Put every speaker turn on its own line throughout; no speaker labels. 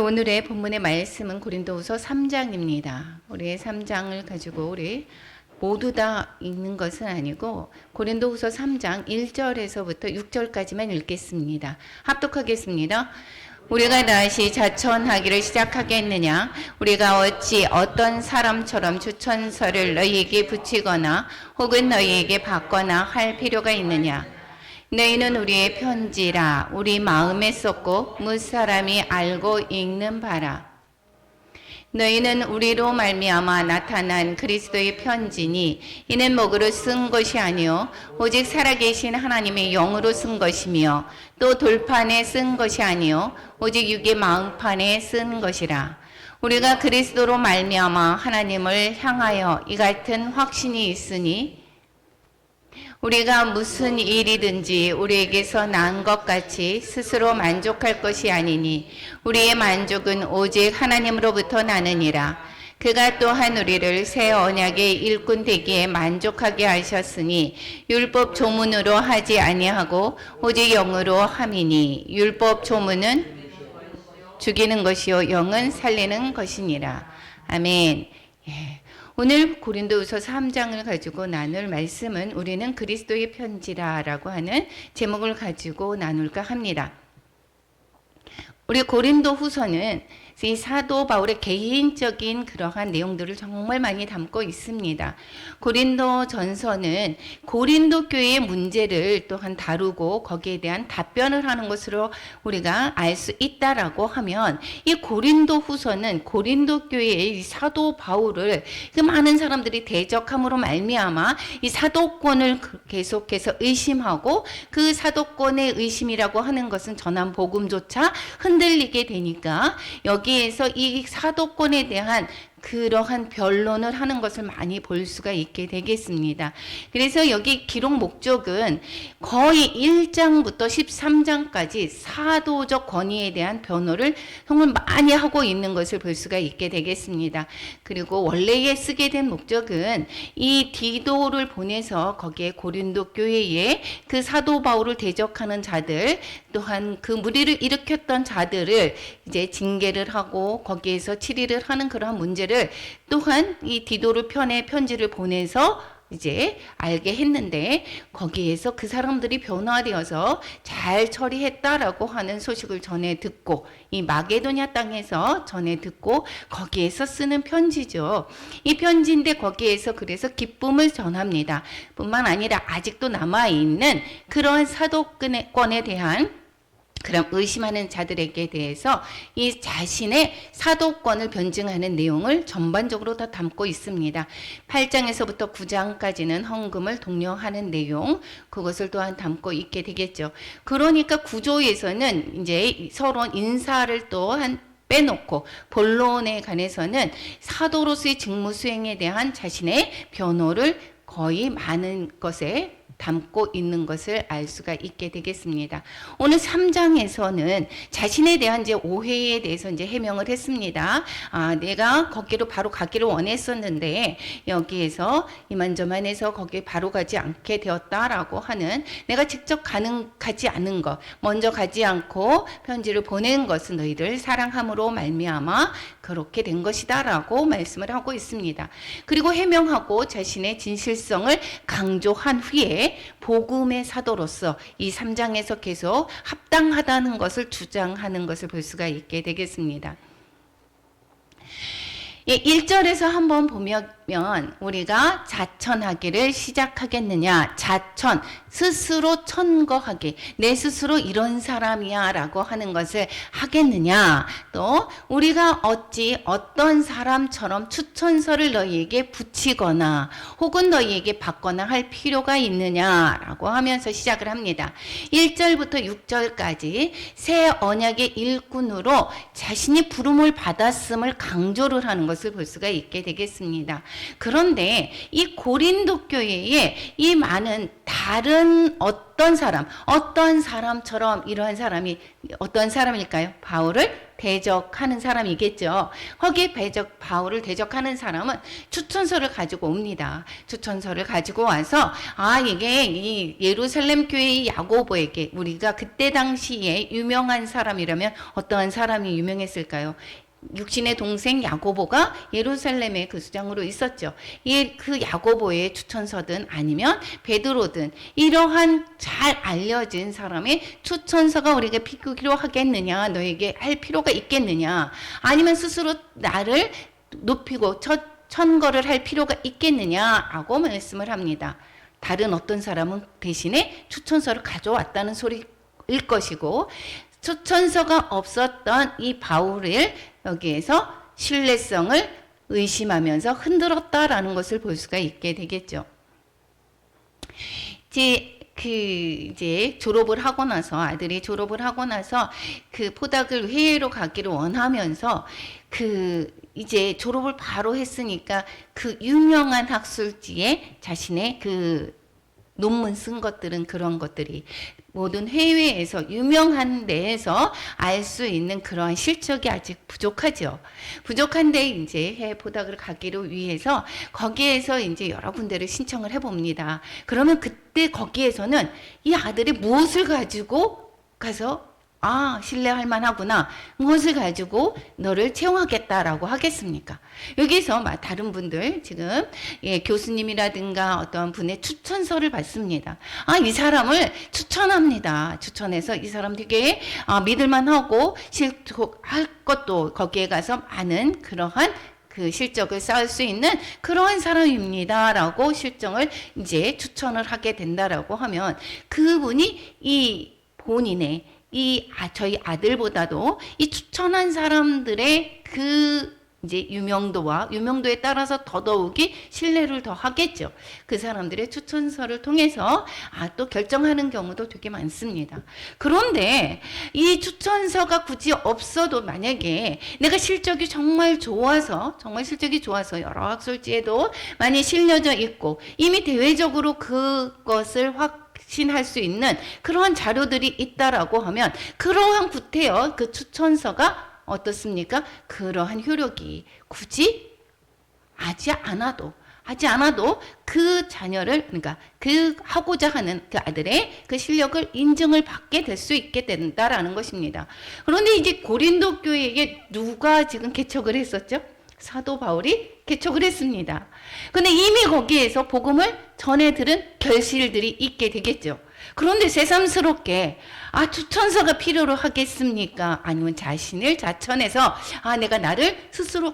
오늘의 본문의 말씀은 고린도후서 3장입니다. 우리 3장을 가지고 우리 모두 다 읽는 것은 아니고 고린도후서 3장 1절에서부터 6절까지만 읽겠습니다. 합독하겠습니다. 우리가 다시 자천하기를 시작하겠느냐? 우리가 어찌 어떤 사람처럼 추천서를 너희에게 붙이거나 혹은 너희에게 받거나 할 필요가 있느냐? 너희는 우리의 편지라 우리 마음에 썼고 무사람이 알고 읽는 바라. 너희는 우리로 말미암아 나타난 그리스도의 편지니 이는 목으로 쓴 것이 아니요 오직 살아계신 하나님의 영으로 쓴 것이며 또 돌판에 쓴 것이 아니요 오직 육의 마음판에 쓴 것이라. 우리가 그리스도로 말미암아 하나님을 향하여 이 같은 확신이 있으니 우리가 무슨 일이든지 우리에게서 난 것 같이 스스로 만족할 것이 아니니 우리의 만족은 오직 하나님으로부터 나느니라. 그가 또한 우리를 새 언약의 일꾼 되기에 만족하게 하셨으니 율법 조문으로 하지 아니하고 오직 영으로 함이니 율법 조문은 죽이는 것이요 영은 살리는 것이니라. 아멘. 예. 오늘 고린도후서 3장을 가지고 나눌 말씀은 우리는 그리스도의 편지라라고 하는 제목을 가지고 나눌까 합니다. 우리 고린도후서는 이 사도 바울의 개인적인 그러한 내용들을 정말 많이 담고 있습니다. 고린도 전서는 고린도 교회의 문제를 또한 다루고 거기에 대한 답변을 하는 것으로 우리가 알 수 있다라고 하면 이 고린도 후서는 고린도 교회의 이 사도 바울을 그 많은 사람들이 대적함으로 말미암아 이 사도권을 계속해서 의심하고 그 사도권의 의심이라고 하는 것은 전한 복음조차 흔들리게 되니까 여기에서 이 사도권에 대한 그러한 변론을 하는 것을 많이 볼 수가 있게 되겠습니다. 그래서 여기 기록 목적은 거의 1장부터 13장까지 사도적 권위에 대한 변호를 정말 많이 하고 있는 것을 볼 수가 있게 되겠습니다. 그리고 원래에 쓰게 된 목적은 이 디도를 보내서 거기에 고린도 교회에 그 사도 바울을 대적하는 자들 또한 그 무리를 일으켰던 자들을 이제 징계를 하고 거기에서 치리를 하는 그러한 문제를 또한 이 디도를 편지를 보내서 이제 알게 했는데 거기에서 그 사람들이 변화되어서 잘 처리했다라고 하는 소식을 전해 듣고 이 마게도냐 땅에서 전해 듣고 거기에서 쓰는 편지죠. 이 편지인데 거기에서 그래서 기쁨을 전합니다. 뿐만 아니라 아직도 남아있는 그러한 사도권에 대한 그럼 의심하는 자들에게 대해서 이 자신의 사도권을 변증하는 내용을 전반적으로 다 담고 있습니다. 8장에서부터 9장까지는 헌금을 독려하는 내용, 그것을 또한 담고 있게 되겠죠. 그러니까 구조에서는 이제 서로 인사를 또한 빼놓고 본론에 관해서는 사도로서의 직무 수행에 대한 자신의 변호를 거의 많은 것에 담고 있는 것을 알 수가 있게 되겠습니다. 오늘 3장에서는 자신에 대한 이제 오해에 대해서 이제 해명을 했습니다. 내가 거기로 바로 가기를 원했었는데 여기에서 이만저만해서 거기에 바로 가지 않게 되었다라고 하는 내가 직접 가지 않은 것, 먼저 가지 않고 편지를 보낸 것은 너희들 사랑함으로 말미암아 그렇게 된 것이다라고 말씀을 하고 있습니다. 그리고 해명하고 자신의 진실성을 강조한 후에 복음의 사도로서 이 3장에서 계속 합당하다는 것을 주장하는 것을 볼 수가 있게 되겠습니다. 1절에서 한번 보면 우리가 자천하기를 시작하겠느냐. 자천, 스스로 천거하기, 내 스스로 이런 사람이야 라고 하는 것을 하겠느냐. 또 우리가 어찌 어떤 사람처럼 추천서를 너희에게 붙이거나 혹은 너희에게 받거나 할 필요가 있느냐 라고 하면서 시작을 합니다. 1절부터 6절까지 새 언약의 일꾼으로 자신이 부름을 받았음을 강조를 하는 것을 볼 수가 있게 되겠습니다. 그런데 이 고린도 교회에 이 많은 다른 어떤 사람처럼 이러한 사람이 어떤 사람일까요? 바울을 대적하는 사람이겠죠. 거기에 바울을 대적하는 사람은 추천서를 가지고 옵니다. 추천서를 가지고 와서 이게 이 예루살렘 교회의 야고보에게, 우리가 그때 당시에 유명한 사람이라면 어떠한 사람이 유명했을까요? 육신의 동생 야고보가 예루살렘의 그 수장으로 있었죠. 그 야고보의 추천서든 아니면 베드로든 이러한 잘 알려진 사람의 추천서가 우리가 필요하겠느냐, 너에게 할 필요가 있겠느냐, 아니면 스스로 나를 높이고 천거를 할 필요가 있겠느냐라고 말씀을 합니다. 다른 어떤 사람은 대신에 추천서를 가져왔다는 소리일 것이고, 추천서가 없었던 이 바울을 여기에서 신뢰성을 의심하면서 흔들었다라는 것을 볼 수가 있게 되겠죠. 이제 졸업을 하고 나서, 아들이 졸업을 하고 나서 그 포닥을 회의로 가기를 원하면서 이제 졸업을 바로 했으니까 그 유명한 학술지에 자신의 그 논문 쓴 것들은, 그런 것들이 모든 해외에서 유명한 데에서 알 수 있는 그러한 실적이 아직 부족하죠. 부족한데 이제 해외 포닥을 가기를 위해서 거기에서 이제 여러 군데를 신청을 해봅니다. 그러면 그때 거기에서는 이 아들이 무엇을 가지고 가서 신뢰할 만하구나, 무엇을 가지고 너를 채용하겠다라고 하겠습니까? 여기서 다른 분들 지금 교수님이라든가 어떤 분의 추천서를 받습니다. 이 사람을 추천합니다. 추천해서 이 사람 되게 믿을만하고 실속할 것도, 거기에 가서 많은 그러한 그 실적을 쌓을 수 있는 그러한 사람입니다 라고 실정을 이제 추천을 하게 된다라고 하면, 그분이 이 본인의 저희 아들보다도 이 추천한 사람들의 이제 유명도에 따라서 더더욱이 신뢰를 더 하겠죠. 그 사람들의 추천서를 통해서 또 결정하는 경우도 되게 많습니다. 그런데 이 추천서가 굳이 없어도, 만약에 내가 실적이 정말 좋아서 여러 학술지에도 많이 실려져 있고 이미 대외적으로 그것을 확신할 수 있는 그러한 자료들이 있다라고 하면, 그러한 구태여 그 추천서가 어떻습니까? 그러한 효력이 굳이 하지 않아도 그 자녀를, 그러니까 그 하고자 하는 그 아들의 그 실력을 인정을 받게 될 수 있게 된다라는 것입니다. 그런데 이제 고린도 교회에 누가 지금 개척을 했었죠? 사도 바울이 개척을 했습니다. 근데 이미 거기에서 복음을 전해 들은 결실들이 있게 되겠죠. 그런데 새삼스럽게 추천서가 필요로 하겠습니까? 아니면 자신을 자천해서 내가 나를 스스로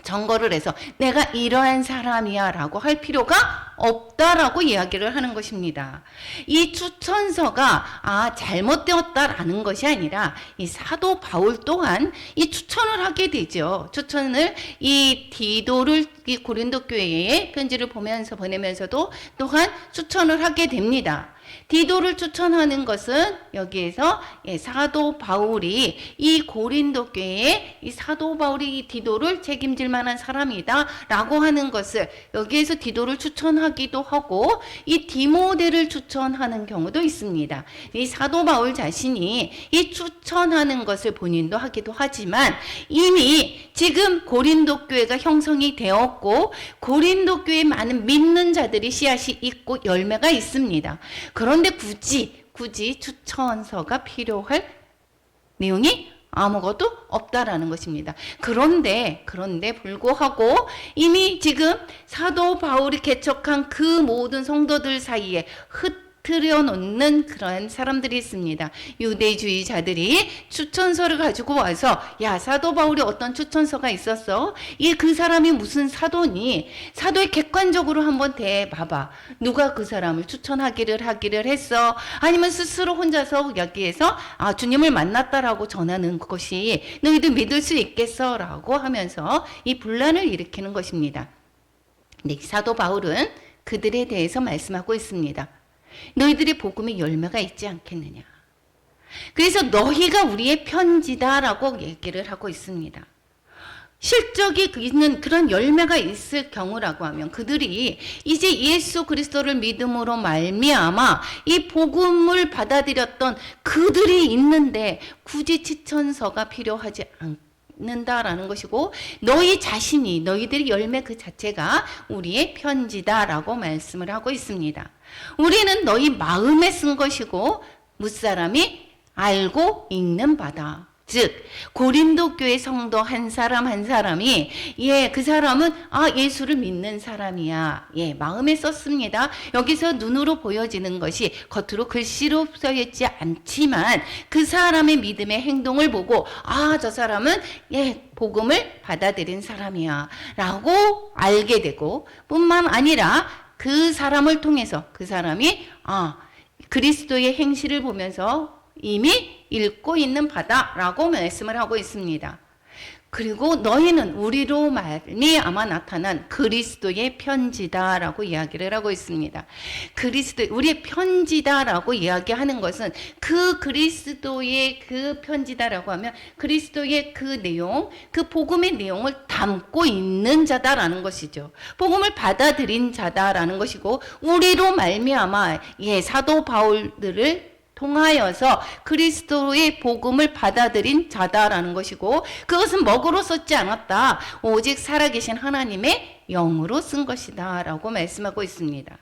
정거를 해서 내가 이러한 사람이야 라고 할 필요가 없다라고 이야기를 하는 것입니다. 이 추천서가 잘못되었다라는 것이 아니라 이 사도 바울 또한 이 추천을 하게 되죠. 추천을 이 디도를 이 고린도 교회에 편지를 보내면서도 또한 추천을 하게 됩니다. 디도를 추천하는 것은 여기에서 사도 바울이 이 고린도 교회에 이 사도 바울이 이 디도를 책임질 만한 사람이다 라고 하는 것을 여기에서 디도를 추천하기도 하고, 이 디모데를 추천하는 경우도 있습니다. 이 사도 바울 자신이 이 추천하는 것을 본인도 하기도 하지만, 이미 지금 고린도 교회가 형성이 되었고 고린도 교회에 많은 믿는 자들이 씨앗이 있고 열매가 있습니다. 그런데 굳이 추천서가 필요할 내용이 아무것도 없다라는 것입니다. 그런데 불구하고 이미 지금 사도 바울이 개척한 그 모든 성도들 사이에 흐트려 놓는 그런 사람들이 있습니다. 유대주의자들이 추천서를 가지고 와서, 야, 사도 바울이 어떤 추천서가 있었어? 그 사람이 무슨 사도니? 사도에 객관적으로 한번 대봐봐. 누가 그 사람을 추천하기를 했어? 아니면 스스로 혼자서 여기에서 주님을 만났다라고 전하는 것이 너희들 믿을 수 있겠어? 라고 하면서 이 분란을 일으키는 것입니다. 근데 사도 바울은 그들에 대해서 말씀하고 있습니다. 너희들의 복음에 열매가 있지 않겠느냐. 그래서 너희가 우리의 편지다라고 얘기를 하고 있습니다. 실적이 있는 그런 열매가 있을 경우라고 하면 그들이 이제 예수 그리스도를 믿음으로 말미암아 이 복음을 받아들였던 그들이 있는데 굳이 추천서가 필요하지 않는다라는 것이고, 너희 자신이, 너희들의 열매 그 자체가 우리의 편지다라고 말씀을 하고 있습니다. 우리는 너희 마음에 쓴 것이고 무사람이 알고 읽는 바다. 즉 고린도 교회 성도 한 사람 한 사람이 그 사람은 예수를 믿는 사람이야. 마음에 썼습니다. 여기서 눈으로 보여지는 것이 겉으로 글씨로 써있지 않지만 그 사람의 믿음의 행동을 보고 저 사람은 복음을 받아들인 사람이야 라고 알게 되고, 뿐만 아니라 그 사람을 통해서 그 사람이 그리스도의 행실을 보면서 이미 읽고 있는 바다라고 말씀을 하고 있습니다. 그리고 너희는 우리로 말미암아 나타난 그리스도의 편지다라고 이야기를 하고 있습니다. 우리의 편지다라고 이야기하는 것은 그 그리스도의 그 편지다라고 하면 그리스도의 그 내용, 그 복음의 내용을 담고 있는 자다라는 것이죠. 복음을 받아들인 자다라는 것이고, 우리로 말미암아 사도 바울들을 통하여서 그리스도의 복음을 받아들인 자다라는 것이고, 그것은 먹으로 썼지 않았다. 오직 살아계신 하나님의 영으로 쓴 것이다 라고 말씀하고 있습니다.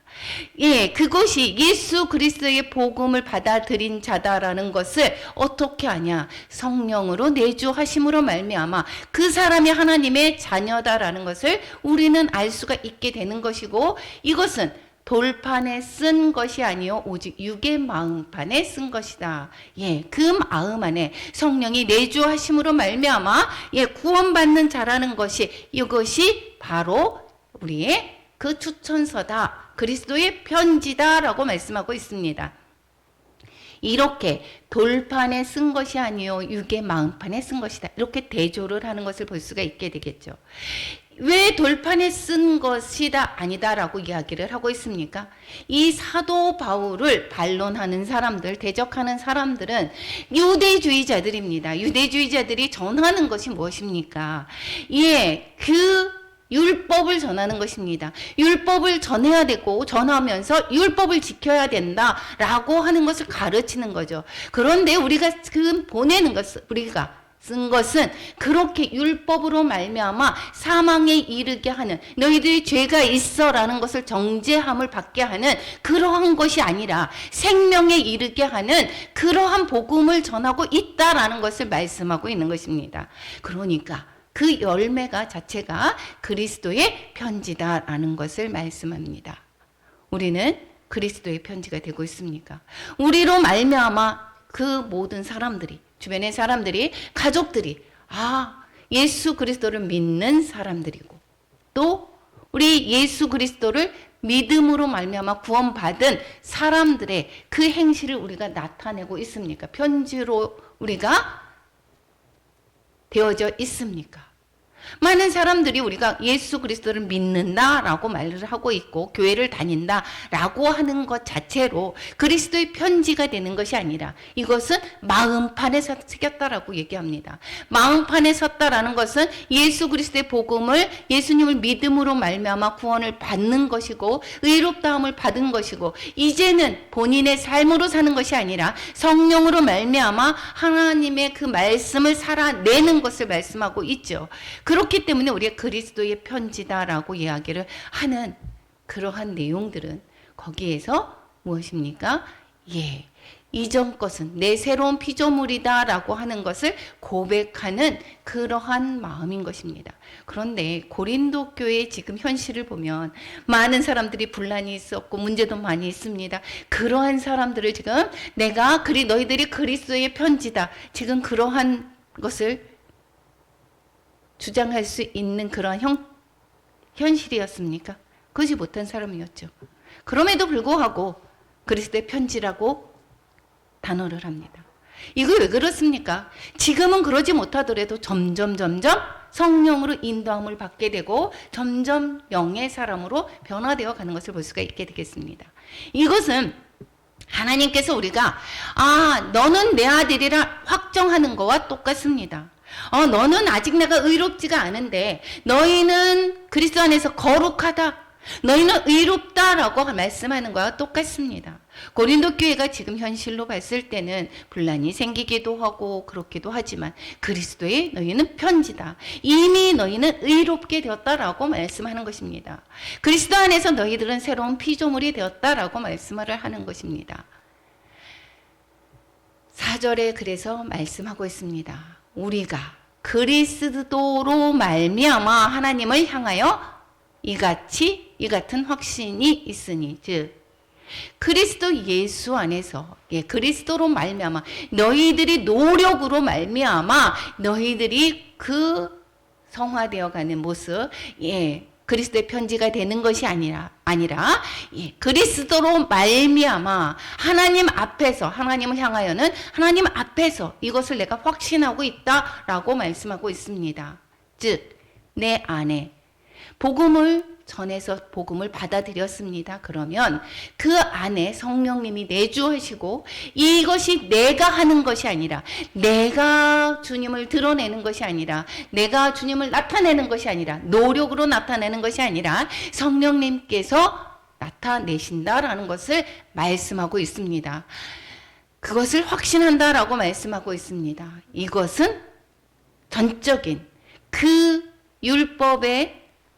그것이 예수 그리스도의 복음을 받아들인 자다라는 것을 어떻게 하냐? 성령으로 내주하심으로 말미암아 그 사람이 하나님의 자녀다라는 것을 우리는 알 수가 있게 되는 것이고, 이것은 돌판에 쓴 것이 아니요 오직 육의 마음판에 쓴 것이다. 그 마음 안에 성령이 내주하심으로 말미암아 구원받는 자라는 것이, 이것이 바로 우리의 그 추천서다, 그리스도의 편지다라고 말씀하고 있습니다. 이렇게 돌판에 쓴 것이 아니요 육의 마음판에 쓴 것이다, 이렇게 대조를 하는 것을 볼 수가 있게 되겠죠. 왜 돌판에 쓴 것이다 아니다라고 이야기를 하고 있습니까? 이 사도 바울을 반론하는 사람들, 대적하는 사람들은 유대주의자들입니다. 유대주의자들이 전하는 것이 무엇입니까? 그 율법을 전하는 것입니다. 율법을 전해야 되고 전하면서 율법을 지켜야 된다라고 하는 것을 가르치는 거죠. 그런데 우리가 보내는 것은, 우리가 쓴 것은 그렇게 율법으로 말미암아 사망에 이르게 하는, 너희들이 죄가 있어라는 것을 정죄함을 받게 하는 그러한 것이 아니라 생명에 이르게 하는 그러한 복음을 전하고 있다라는 것을 말씀하고 있는 것입니다. 그러니까 그 열매가 자체가 그리스도의 편지다라는 것을 말씀합니다. 우리는 그리스도의 편지가 되고 있습니까? 우리로 말미암아 그 모든 사람들이, 주변의 사람들이, 가족들이 예수 그리스도를 믿는 사람들이고, 또 우리 예수 그리스도를 믿음으로 말미암아 구원받은 사람들의 그 행실을 우리가 나타내고 있습니까? 편지로 우리가 되어져 있습니까? 많은 사람들이 우리가 예수 그리스도를 믿는다라고 말을 하고 있고 교회를 다닌다라고 하는 것 자체로 그리스도의 편지가 되는 것이 아니라 이것은 마음판에 새겼다라고 얘기합니다. 마음판에 섰다라는 것은 예수 그리스도의 복음을, 예수님을 믿음으로 말미암아 구원을 받는 것이고 의롭다함을 받은 것이고, 이제는 본인의 삶으로 사는 것이 아니라 성령으로 말미암아 하나님의 그 말씀을 살아내는 것을 말씀하고 있죠. 그렇기 때문에 우리가 그리스도의 편지다라고 이야기를 하는 그러한 내용들은 거기에서 무엇입니까? 이전 것은 내 새로운 피조물이다라고 하는 것을 고백하는 그러한 마음인 것입니다. 그런데 고린도 교회의 지금 현실을 보면 많은 사람들이 분란이 있었고 문제도 많이 있습니다. 그러한 사람들을 지금 너희들이 그리스도의 편지다, 지금 그러한 것을 주장할 수 있는 그런 현실이었습니까? 그것이 못한 사람이었죠. 그럼에도 불구하고 그리스도의 편지라고 단어를 합니다. 이거 왜 그렇습니까? 지금은 그러지 못하더라도 점점 성령으로 인도함을 받게 되고 점점 영의 사람으로 변화되어 가는 것을 볼 수가 있게 되겠습니다. 이것은 하나님께서 우리가 너는 내 아들이라 확정하는 것과 똑같습니다. 너는 아직 내가 의롭지가 않은데 너희는 그리스도 안에서 거룩하다. 너희는 의롭다라고 말씀하는 거와 똑같습니다. 고린도 교회가 지금 현실로 봤을 때는 분란이 생기기도 하고 그렇기도 하지만 그리스도의 너희는 편지다. 이미 너희는 의롭게 되었다라고 말씀하는 것입니다. 그리스도 안에서 너희들은 새로운 피조물이 되었다라고 말씀을 하는 것입니다. 4절에 그래서 말씀하고 있습니다. 우리가 그리스도로 말미암아 하나님을 향하여 이 같은 확신이 있으니, 즉 그리스도 예수 안에서, 그리스도로 말미암아 너희들이 노력으로 말미암아 너희들이 그 성화되어가는 모습, 그리스도의 편지가 되는 것이 아니라 그리스도로 말미암아 하나님 앞에서, 하나님을 향하여는 하나님 앞에서 이것을 내가 확신하고 있다라고 말씀하고 있습니다. 즉 내 안에 복음을 전해서 복음을 받아들였습니다. 그러면 그 안에 성령님이 내주하시고 이것이 내가 하는 것이 아니라, 내가 주님을 드러내는 것이 아니라, 내가 주님을 나타내는 것이 아니라, 노력으로 나타내는 것이 아니라 성령님께서 나타내신다라는 것을 말씀하고 있습니다. 그것을 확신한다라고 말씀하고 있습니다. 이것은 전적인 그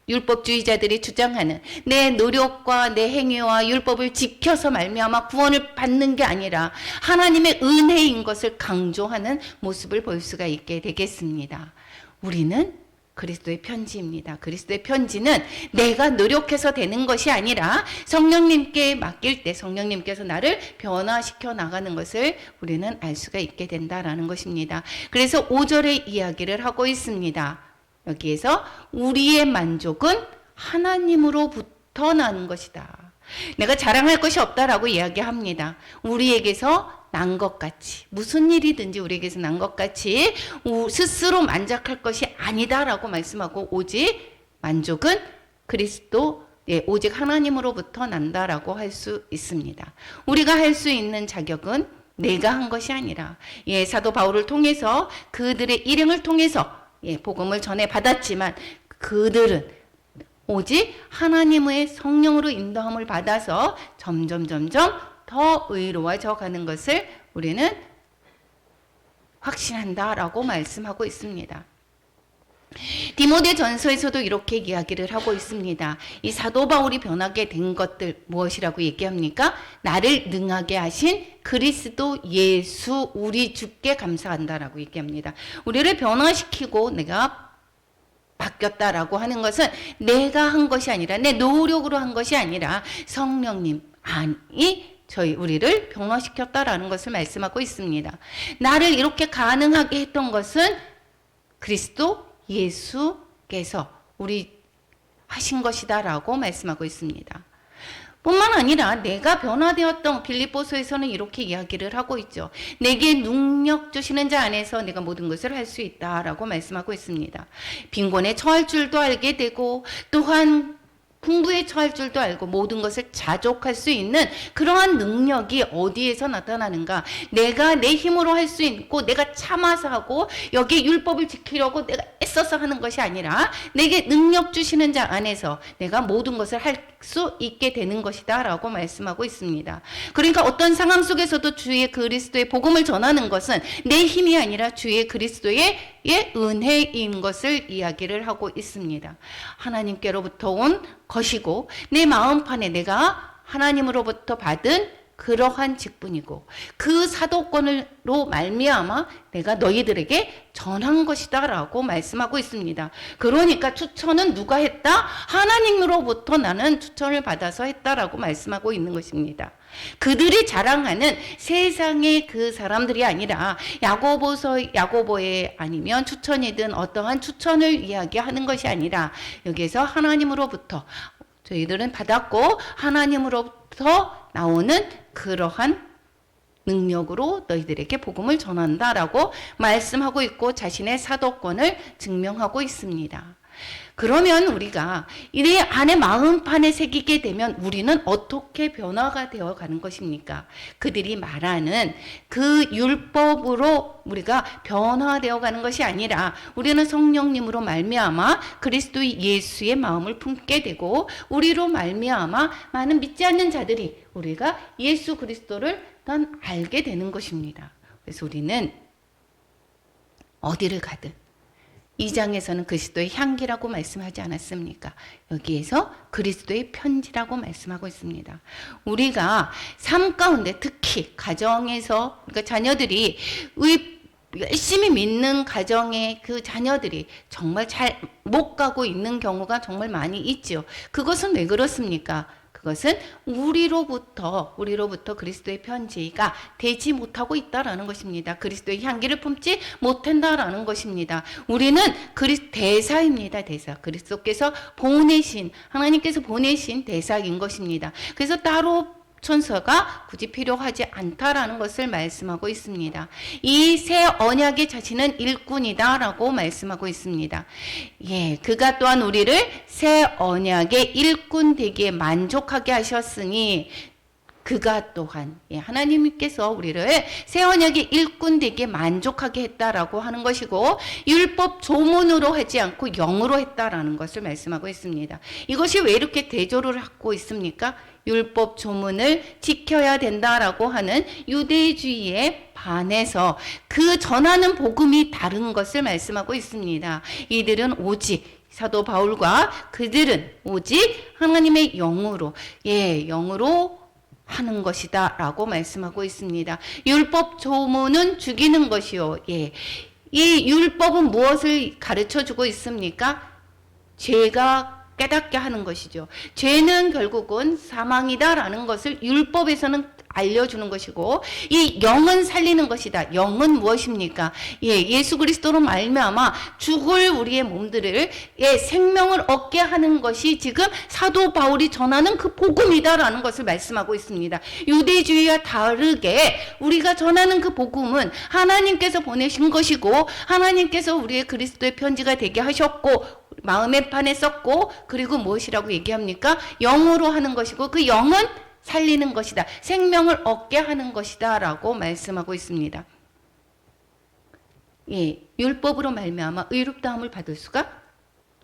율법주의자들이 주장하는 내 노력과 내 행위와 율법을 지켜서 말미암아 구원을 받는 게 아니라 하나님의 은혜인 것을 강조하는 모습을 볼 수가 있게 되겠습니다. 우리는 그리스도의 편지입니다. 그리스도의 편지는 내가 노력해서 되는 것이 아니라 성령님께 맡길 때 성령님께서 나를 변화시켜 나가는 것을 우리는 알 수가 있게 된다라는 것입니다. 그래서 5절의 이야기를 하고 있습니다. 여기에서 우리의 만족은 하나님으로부터 나는 것이다. 내가 자랑할 것이 없다라고 이야기합니다. 우리에게서 난 것 같이, 무슨 일이든지 우리에게서 난 것 같이 스스로 만족할 것이 아니다라고 말씀하고, 오직 만족은 그리스도, 오직 하나님으로부터 난다라고 할 수 있습니다. 우리가 할 수 있는 자격은 내가 한 것이 아니라, 사도 바울을 통해서 그들의 일행을 통해서 복음을 전해 받았지만 그들은 오직 하나님의 성령으로 인도함을 받아서 점점 더 의로워져 가는 것을 우리는 확신한다라고 말씀하고 있습니다. 디모데전서에서도 이렇게 이야기를 하고 있습니다. 이 사도 바울이 변하게 된 것들 무엇이라고 얘기합니까? 나를 능하게 하신 그리스도 예수 우리 주께 감사한다라고 얘기합니다. 우리를 변화시키고 내가 바뀌었다라고 하는 것은 내가 한 것이 아니라, 내 노력으로 한 것이 아니라 성령님 안이 우리를 변화시켰다라는 것을 말씀하고 있습니다. 나를 이렇게 가능하게 했던 것은 그리스도 예수께서 우리 하신 것이다라고 말씀하고 있습니다. 뿐만 아니라 내가 변화되었던, 빌립보서에서는 이렇게 이야기를 하고 있죠. 내게 능력 주시는 자 안에서 내가 모든 것을 할 수 있다라고 말씀하고 있습니다. 빈곤에 처할 줄도 알게 되고 또한 풍부에 처할 줄도 알고 모든 것을 자족할 수 있는 그러한 능력이 어디에서 나타나는가? 내가 내 힘으로 할 수 있고 내가 참아서 하고 여기 율법을 지키려고 내가 애써서 하는 것이 아니라 내게 능력 주시는 자 안에서 내가 모든 것을 할 수 있게 되는 것이다 라고 말씀하고 있습니다. 그러니까 어떤 상황 속에서도 주의 그리스도의 복음을 전하는 것은 내 힘이 아니라 주의 그리스도의 은혜인 것을 이야기를 하고 있습니다. 하나님께로부터 온 것이고 내 마음판에 내가 하나님으로부터 받은 그러한 직분이고 그 사도권으로 말미암아 내가 너희들에게 전한 것이다 라고 말씀하고 있습니다. 그러니까 추천은 누가 했다? 하나님으로부터 나는 추천을 받아서 했다라고 말씀하고 있는 것입니다. 그들이 자랑하는 세상의 그 사람들이 아니라 야고보에 아니면 추천이든 어떠한 추천을 이야기하는 것이 아니라 여기에서 하나님으로부터 저희들은 받았고 하나님으로부터 나오는 그러한 능력으로 너희들에게 복음을 전한다라고 말씀하고 있고 자신의 사도권을 증명하고 있습니다. 그러면 우리가 이 안에 마음판에 새기게 되면 우리는 어떻게 변화가 되어 가는 것입니까? 그들이 말하는 그 율법으로 우리가 변화되어 가는 것이 아니라 우리는 성령님으로 말미암아 그리스도 예수의 마음을 품게 되고 우리로 말미암아 많은 믿지 않는 자들이 우리가 예수 그리스도를 난 알게 되는 것입니다. 그래서 우리는 어디를 가든 2장에서는 그리스도의 향기라고 말씀하지 않았습니까? 여기에서 그리스도의 편지라고 말씀하고 있습니다. 우리가 삶 가운데 특히 가정에서 그러니까 자녀들이 열심히 믿는 가정의 그 자녀들이 정말 잘 못 가고 있는 경우가 정말 많이 있죠. 그것은 왜 그렇습니까? 그것은 우리로부터 그리스도의 편지가 되지 못하고 있다라는 것입니다. 그리스도의 향기를 품지 못한다라는 것입니다. 우리는 대사입니다. 대사. 그리스도께서 하나님께서 보내신 대사인 것입니다. 그래서 따로 천서가 굳이 필요하지 않다라는 것을 말씀하고 있습니다. 이 새 언약의 자신은 일꾼이다라고 말씀하고 있습니다. 그가 또한 우리를 새 언약의 일꾼 되기에 만족하게 하셨으니 그가 또한 하나님께서 우리를 새 언약의 일꾼 되기에 만족하게 했다라고 하는 것이고 율법 조문으로 하지 않고 영으로 했다라는 것을 말씀하고 있습니다. 이것이 왜 이렇게 대조를 하고 있습니까? 율법 조문을 지켜야 된다라고 하는 유대주의에 반해서 그 전하는 복음이 다른 것을 말씀하고 있습니다. 이들은 오직 사도 바울과 그들은 오직 하나님의 영으로 하는 것이다 라고 말씀하고 있습니다. 율법 조문은 죽이는 것이요. 이 율법은 무엇을 가르쳐 주고 있습니까? 죄가 깨닫게 하는 것이죠. 죄는 결국은 사망이다라는 것을 율법에서는 알려주는 것이고 이 영은 살리는 것이다. 영은 무엇입니까? 예수 그리스도로 말미암아 죽을 우리의 몸들을 생명을 얻게 하는 것이 지금 사도 바울이 전하는 그 복음이다라는 것을 말씀하고 있습니다. 유대주의와 다르게 우리가 전하는 그 복음은 하나님께서 보내신 것이고 하나님께서 우리의 그리스도의 편지가 되게 하셨고 마음의 판에 썼고 그리고 무엇이라고 얘기합니까? 영으로 하는 것이고 그 영은 살리는 것이다. 생명을 얻게 하는 것이다 라고 말씀하고 있습니다. 율법으로 말미암아 의롭다함을 받을 수가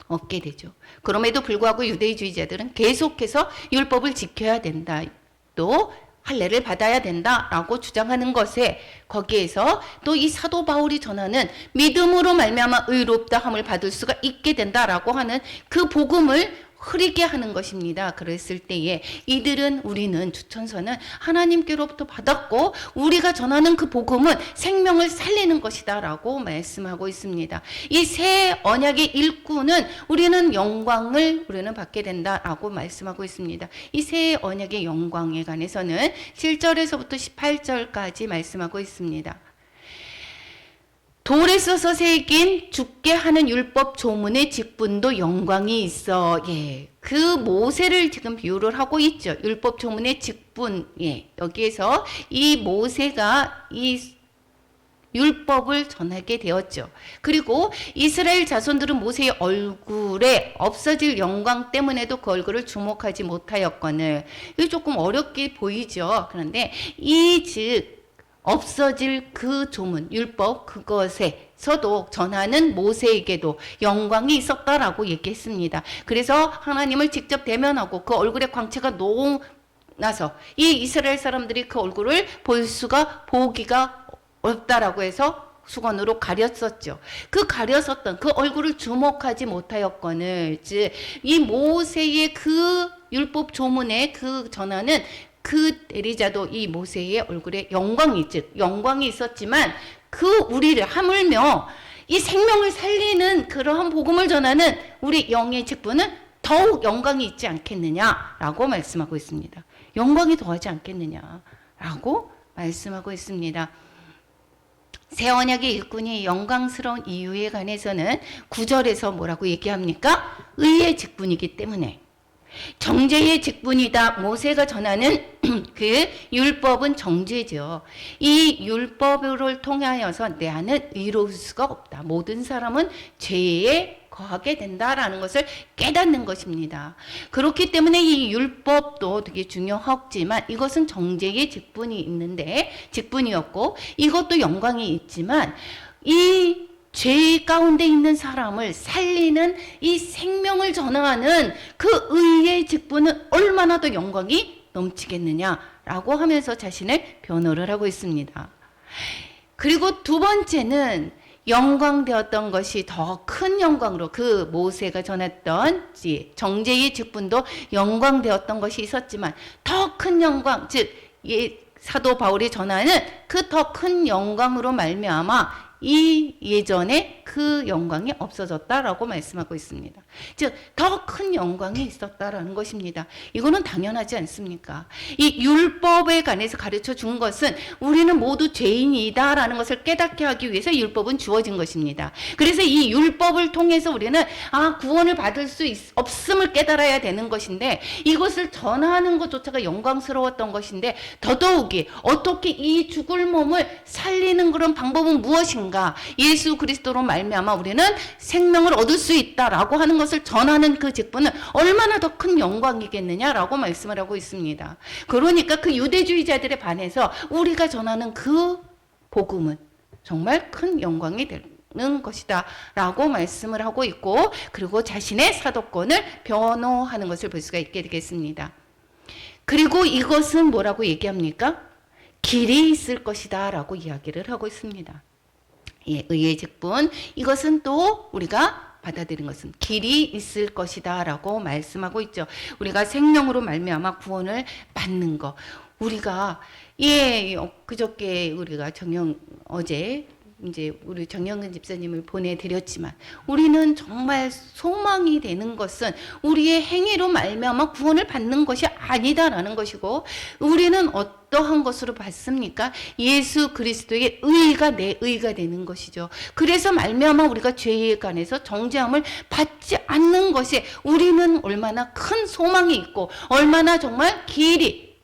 없게 되죠. 그럼에도 불구하고 유대주의자들은 계속해서 율법을 지켜야 된다. 또 할례를 받아야 된다라고 주장하는 것에 거기에서 또 이 사도 바울이 전하는 믿음으로 말미암아 의롭다함을 받을 수가 있게 된다라고 하는 그 복음을 흐리게 하는 것입니다. 그랬을 때에 우리는 주천서는 하나님께로부터 받았고 우리가 전하는 그 복음은 생명을 살리는 것이다 라고 말씀하고 있습니다. 이 새 언약의 일꾼은 우리는 영광을 받게 된다라고 말씀하고 있습니다. 이 새 언약의 영광에 관해서는 7절에서부터 18절까지 말씀하고 있습니다. 돌에 써서 새긴 죽게 하는 율법 조문의 직분도 영광이 있어. 그 모세를 지금 비유를 하고 있죠. 율법 조문의 직분. 여기에서 이 모세가 이 율법을 전하게 되었죠. 그리고 이스라엘 자손들은 모세의 얼굴에 없어질 영광 때문에도 그 얼굴을 주목하지 못하였거늘. 이게 조금 어렵게 보이죠. 그런데 즉 없어질 그 조문, 율법 그것에서도 전하는 모세에게도 영광이 있었다라고 얘기했습니다. 그래서 하나님을 직접 대면하고 그 얼굴의 광채가 나서 이 이스라엘 사람들이 그 얼굴을 보기가 어렵다라고 해서 수건으로 가렸었죠. 그 가렸었던 그 얼굴을 주목하지 못하였거늘 즉 이 모세의 그 율법 조문의 그 전하는 그 대리자도 이 모세의 얼굴에 영광이 있었지만 그 우리를 하물며 이 생명을 살리는 그러한 복음을 전하는 우리 영의 직분은 더욱 영광이 있지 않겠느냐라고 말씀하고 있습니다. 영광이 더하지 않겠느냐라고 말씀하고 있습니다. 새 언약의 일꾼이 영광스러운 이유에 관해서는 9절에서 뭐라고 얘기합니까? 의의 직분이기 때문에 정죄의 직분이다. 모세가 전하는 그 율법은 정죄죠. 이 율법을 통하여서 내 안은 의로울 수가 없다. 모든 사람은 죄에 거하게 된다라는 것을 깨닫는 것입니다. 그렇기 때문에 이 율법도 되게 중요하지만 이것은 정죄의 직분이었고 이것도 영광이 있지만 이 죄 가운데 있는 사람을 살리는 이 생명을 전하는 그 의의 직분은 얼마나 더 영광이 넘치겠느냐라고 하면서 자신을 변호를 하고 있습니다. 그리고 두 번째는 영광되었던 것이 더 큰 영광으로 그 모세가 전했던 정죄의 직분도 영광되었던 것이 있었지만 더 큰 영광, 즉 사도 바울이 전하는 그 더 큰 영광으로 말미암아 이 예전에 그 영광이 없어졌다라고 말씀하고 있습니다. 즉, 더 큰 영광이 있었다라는 것입니다. 이거는 당연하지 않습니까? 이 율법에 관해서 가르쳐 준 것은 우리는 모두 죄인이다라는 것을 깨닫게 하기 위해서 율법은 주어진 것입니다. 그래서 이 율법을 통해서 우리는 구원을 받을 수 없음을 깨달아야 되는 것인데 이것을 전하는 것조차가 영광스러웠던 것인데 더더욱이 어떻게 이 죽을 몸을 살리는 그런 방법은 무엇인가? 예수 그리스도로 말미암아 우리는 생명을 얻을 수 있다라고 하는 것을 전하는 그 직분은 얼마나 더 큰 영광이겠느냐라고 말씀을 하고 있습니다. 그러니까 그 유대주의자들에 반해서 우리가 전하는 그 복음은 정말 큰 영광이 되는 것이다 라고 말씀을 하고 있고 그리고 자신의 사도권을 변호하는 것을 볼 수가 있게 되겠습니다. 그리고 이것은 뭐라고 얘기합니까? 길이 있을 것이다 라고 이야기를 하고 있습니다. 의의 직분, 이것은 또 우리가 받아들인 것은 길이 있을 것이다 라고 말씀하고 있죠. 우리가 생명으로 말미암아 구원을 받는 것, 우리가 그저께 우리가 어제 이제 우리 정영근 집사님을 보내드렸지만 우리는 정말 소망이 되는 것은 우리의 행위로 말미암아 구원을 받는 것이 아니다라는 것이고 우리는 어떠한 것으로 받습니까? 예수 그리스도의 의가 내 의가 되는 것이죠. 그래서 말미암아 우리가 죄에 관해서 정죄함을 받지 않는 것이 우리는 얼마나 큰 소망이 있고 얼마나 정말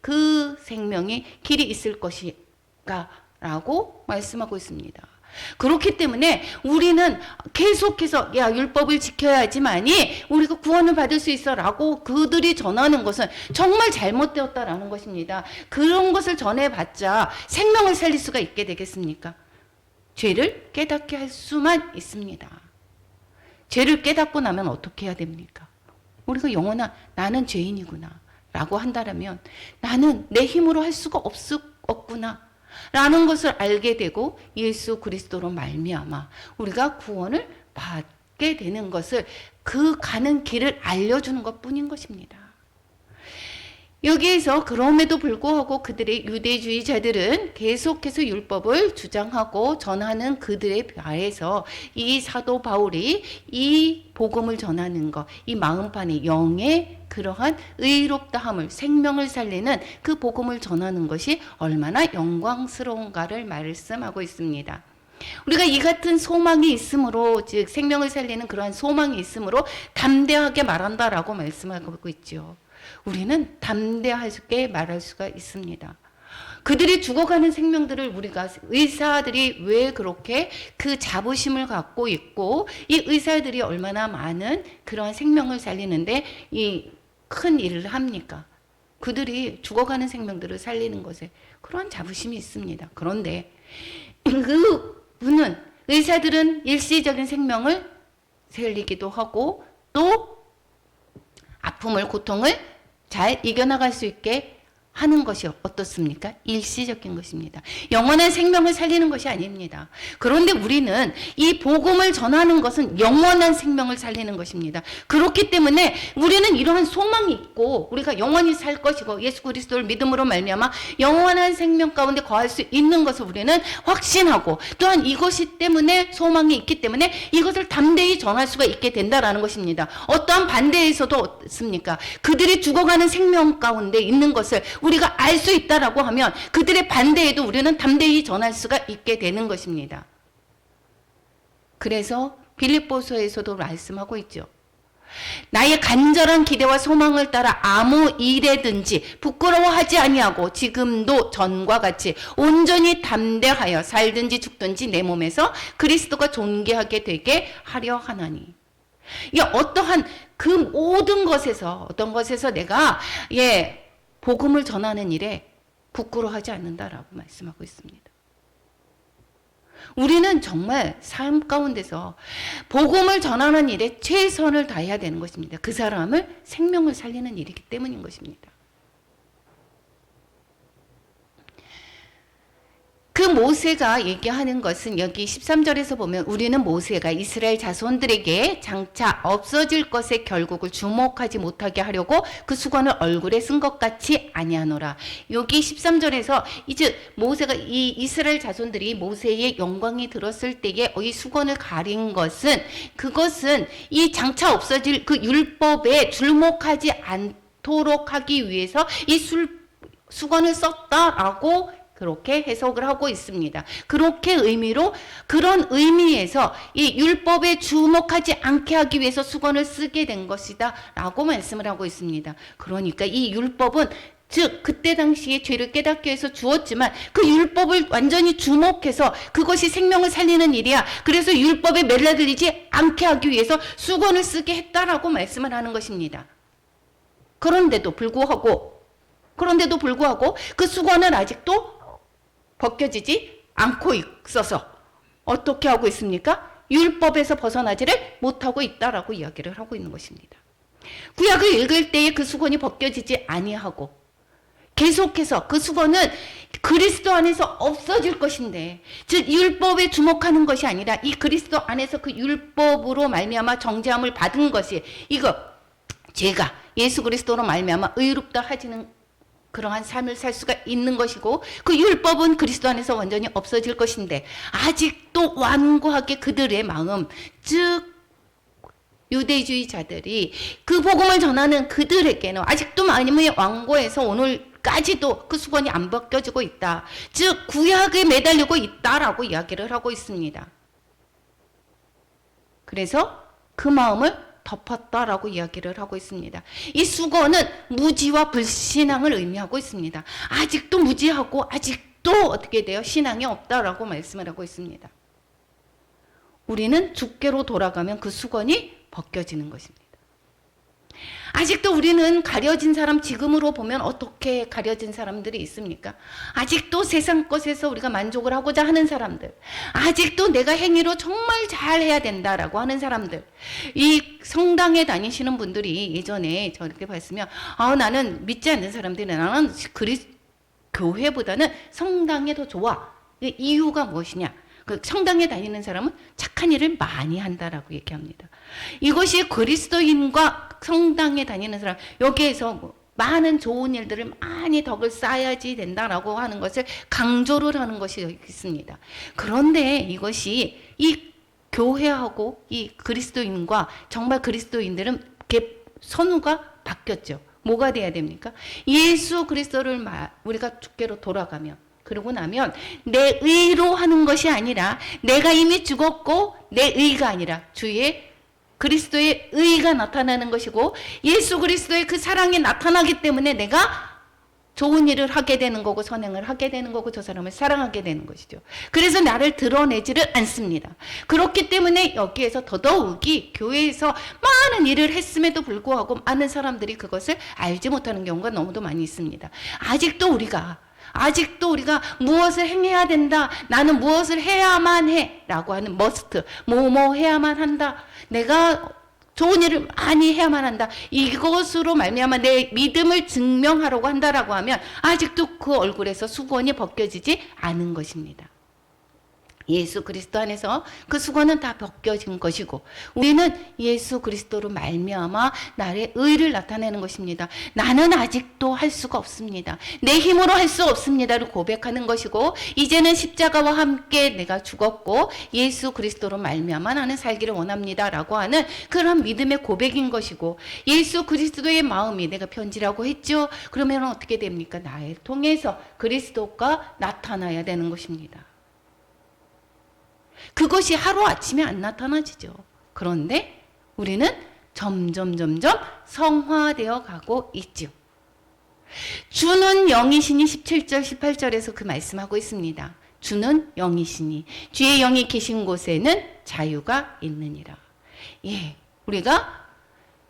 그 생명이 길이 있을 것인가 라고 말씀하고 있습니다. 그렇기 때문에 우리는 계속해서 율법을 지켜야지만이 우리가 구원을 받을 수 있어 라고 그들이 전하는 것은 정말 잘못되었다라는 것입니다. 그런 것을 전해봤자 생명을 살릴 수가 있게 되겠습니까? 죄를 깨닫게 할 수만 있습니다. 죄를 깨닫고 나면 어떻게 해야 됩니까? 우리가 영원한 나는 죄인이구나 라고 한다면 나는 내 힘으로 할 수가 없구나 라는 것을 알게 되고 예수 그리스도로 말미암아 우리가 구원을 받게 되는 것을 그 가는 길을 알려주는 것뿐인 것입니다. 여기에서 그럼에도 불구하고 그들의 유대주의자들은 계속해서 율법을 주장하고 전하는 그들에 비해서 이 사도 바울이 이 복음을 전하는 것, 이 마음판에 영의 그러한 의롭다함을 생명을 살리는 그 복음을 전하는 것이 얼마나 영광스러운가를 말씀하고 있습니다. 우리가 이 같은 소망이 있으므로 즉 생명을 살리는 그러한 소망이 있으므로 담대하게 말한다라고 말씀하고 있죠. 우리는 담대하게 말할 수가 있습니다. 그들이 죽어가는 생명들을 우리가 의사들이 왜 그렇게 그 자부심을 갖고 있고 이 의사들이 얼마나 많은 그러한 생명을 살리는데 이 큰 일을 합니까? 그들이 죽어가는 생명들을 살리는 것에 그러한 자부심이 있습니다. 그런데 그분은 의사들은 일시적인 생명을 살리기도 하고 또 아픔을 고통을 잘 이겨나갈 수 있게 하는 것이 어떻습니까? 일시적인 것입니다. 영원한 생명을 살리는 것이 아닙니다. 그런데 우리는 이 복음을 전하는 것은 영원한 생명을 살리는 것입니다. 그렇기 때문에 우리는 이러한 소망이 있고 우리가 영원히 살 것이고 예수 그리스도를 믿음으로 말미암아 영원한 생명 가운데 거할 수 있는 것을 우리는 확신하고 또한 이것이 때문에 소망이 있기 때문에 이것을 담대히 전할 수가 있게 된다라는 것입니다. 어떠한 반대에서도 어떻습니까? 그들이 죽어가는 생명 가운데 있는 것을 우리가 알 수 있다라고 하면 그들의 반대에도 우리는 담대히 전할 수가 있게 되는 것입니다. 그래서 빌립보서에서도 말씀하고 있죠. 나의 간절한 기대와 소망을 따라 아무 일에든지 부끄러워하지 아니하고 지금도 전과 같이 온전히 담대하여 살든지 죽든지 내 몸에서 그리스도가 존귀하게 되게 하려 하나니. 이 어떠한 그 모든 것에서 어떤 것에서 내가 복음을 전하는 일에 부끄러워하지 않는다라고 말씀하고 있습니다. 우리는 정말 삶 가운데서 복음을 전하는 일에 최선을 다해야 되는 것입니다. 그 사람을 생명을 살리는 일이기 때문인 것입니다. 그 모세가 얘기하는 것은 여기 13절에서 보면 우리는 모세가 이스라엘 자손들에게 장차 없어질 것의 결국을 주목하지 못하게 하려고 그 수건을 얼굴에 쓴 것 같이 아니하노라. 여기 13절에서 이제 모세가 이 이스라엘 자손들이 모세의 영광이 들었을 때에 이 수건을 가린 것은 그것은 이 장차 없어질 그 율법에 주목하지 않도록 하기 위해서 이 수건을 썼다라고 그렇게 해석을 하고 있습니다. 그렇게 그런 의미에서 이 율법에 주목하지 않게 하기 위해서 수건을 쓰게 된 것이다 라고 말씀을 하고 있습니다. 그러니까 이 율법은 즉 그때 당시에 죄를 깨닫게 해서 주었지만 그 율법을 완전히 주목해서 그것이 생명을 살리는 일이야. 그래서 율법에 매달리지 않게 하기 위해서 수건을 쓰게 했다라고 말씀을 하는 것입니다. 그런데도 불구하고 그 수건은 아직도 벗겨지지 않고 있어서 어떻게 하고 있습니까? 율법에서 벗어나지를 못하고 있다라고 이야기를 하고 있는 것입니다. 구약을 읽을 때에 그 수건이 벗겨지지 아니하고 계속해서 그 수건은 그리스도 안에서 없어질 것인데, 즉 율법에 주목하는 것이 아니라 이 그리스도 안에서 그 율법으로 말미암아 정죄함을 받은 것이 죄가 예수 그리스도로 말미암아 의롭다 하지는 그러한 삶을 살 수가 있는 것이고 그 율법은 그리스도 안에서 완전히 없어질 것인데 아직도 완고하게 그들의 마음, 즉 유대주의자들이 그 복음을 전하는 그들에게는 아직도 마음이 완고해서 오늘까지도 그 수건이 안 벗겨지고 있다. 즉 구약에 매달리고 있다라고 이야기를 하고 있습니다. 그래서 그 마음을 덮었다라고 이야기를 하고 있습니다. 이 수건은 무지와 불신앙을 의미하고 있습니다. 아직도 무지하고 아직도 어떻게 돼요? 신앙이 없다라고 말씀을 하고 있습니다. 우리는 주께로 돌아가면 그 수건이 벗겨지는 것입니다. 아직도 우리는 가려진 사람, 지금으로 보면 어떻게 가려진 사람들이 있습니까? 아직도 세상 것에서 우리가 만족을 하고자 하는 사람들, 아직도 내가 행위로 정말 잘해야 된다라고 하는 사람들, 이 성당에 다니시는 분들이 예전에 저렇게 봤으면 나는 믿지 않는 사람들이 나는 교회보다는 성당에 더 좋아. 이유가 무엇이냐? 그 성당에 다니는 사람은 착한 일을 많이 한다라고 얘기합니다. 이것이 그리스도인과 성당에 다니는 사람, 여기에서 많은 좋은 일들을 많이 덕을 쌓아야지 된다라고 하는 것을 강조를 하는 것이 있습니다. 그런데 이것이 이 교회하고 이 그리스도인과 정말 그리스도인들은 선우가 바뀌었죠. 뭐가 돼야 됩니까? 예수 그리스도를 우리가 주께로 돌아가면, 그러고 나면 내 의로 하는 것이 아니라 내가 이미 죽었고 내 의가 아니라 주의 그리스도의 의가 나타나는 것이고 예수 그리스도의 그 사랑이 나타나기 때문에 내가 좋은 일을 하게 되는 거고 선행을 하게 되는 거고 저 사람을 사랑하게 되는 것이죠. 그래서 나를 드러내지를 않습니다. 그렇기 때문에 여기에서 더더욱이 교회에서 많은 일을 했음에도 불구하고 많은 사람들이 그것을 알지 못하는 경우가 너무도 많이 있습니다. 아직도 우리가 무엇을 행해야 된다. 나는 무엇을 해야만 해. 라고 하는 머스트. 뭐뭐 해야만 한다. 내가 좋은 일을 많이 해야만 한다. 이것으로 말미암아 내 믿음을 증명하려고 한다라고 하면 아직도 그 얼굴에서 수건이 벗겨지지 않은 것입니다. 예수 그리스도 안에서 그 수건은 다 벗겨진 것이고 우리는 예수 그리스도로 말미암아 나의 의를 나타내는 것입니다. 나는 아직도 할 수가 없습니다. 내 힘으로 할 수 없습니다를 고백하는 것이고 이제는 십자가와 함께 내가 죽었고 예수 그리스도로 말미암아 나는 살기를 원합니다라고 하는 그런 믿음의 고백인 것이고 예수 그리스도의 마음이 내가 편지라고 했죠. 그러면 어떻게 됩니까? 나를 통해서 그리스도가 나타나야 되는 것입니다. 그것이 하루아침에 안 나타나지죠. 그런데 우리는 점점 성화되어 가고 있죠. 주는 영이시니 17절 18절에서 그 말씀하고 있습니다. 주는 영이시니 주의 영이 계신 곳에는 자유가 있느니라. 우리가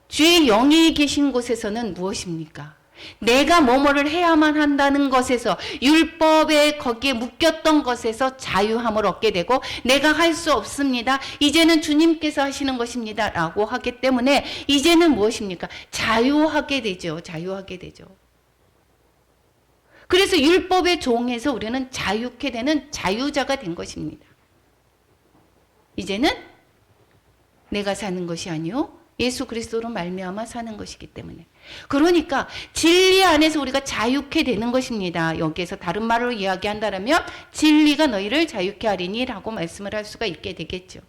주의 영이 계신 곳에서는 무엇입니까? 내가 뭐뭐를 해야만 한다는 것에서, 율법에 거기에 묶였던 것에서 자유함을 얻게 되고, 내가 할 수 없습니다, 이제는 주님께서 하시는 것입니다 라고 하기 때문에 이제는 무엇입니까? 자유하게 되죠. 자유하게 되죠. 그래서 율법의 종에서 우리는 자유케 되는 자유자가 된 것입니다. 이제는 내가 사는 것이 아니요 예수 그리스도로 말미암아 사는 것이기 때문에, 그러니까 진리 안에서 우리가 자유케 되는 것입니다. 여기에서 다른 말로 이야기한다면 진리가 너희를 자유케 하리니 라고 말씀을 할 수가 있게 되겠죠.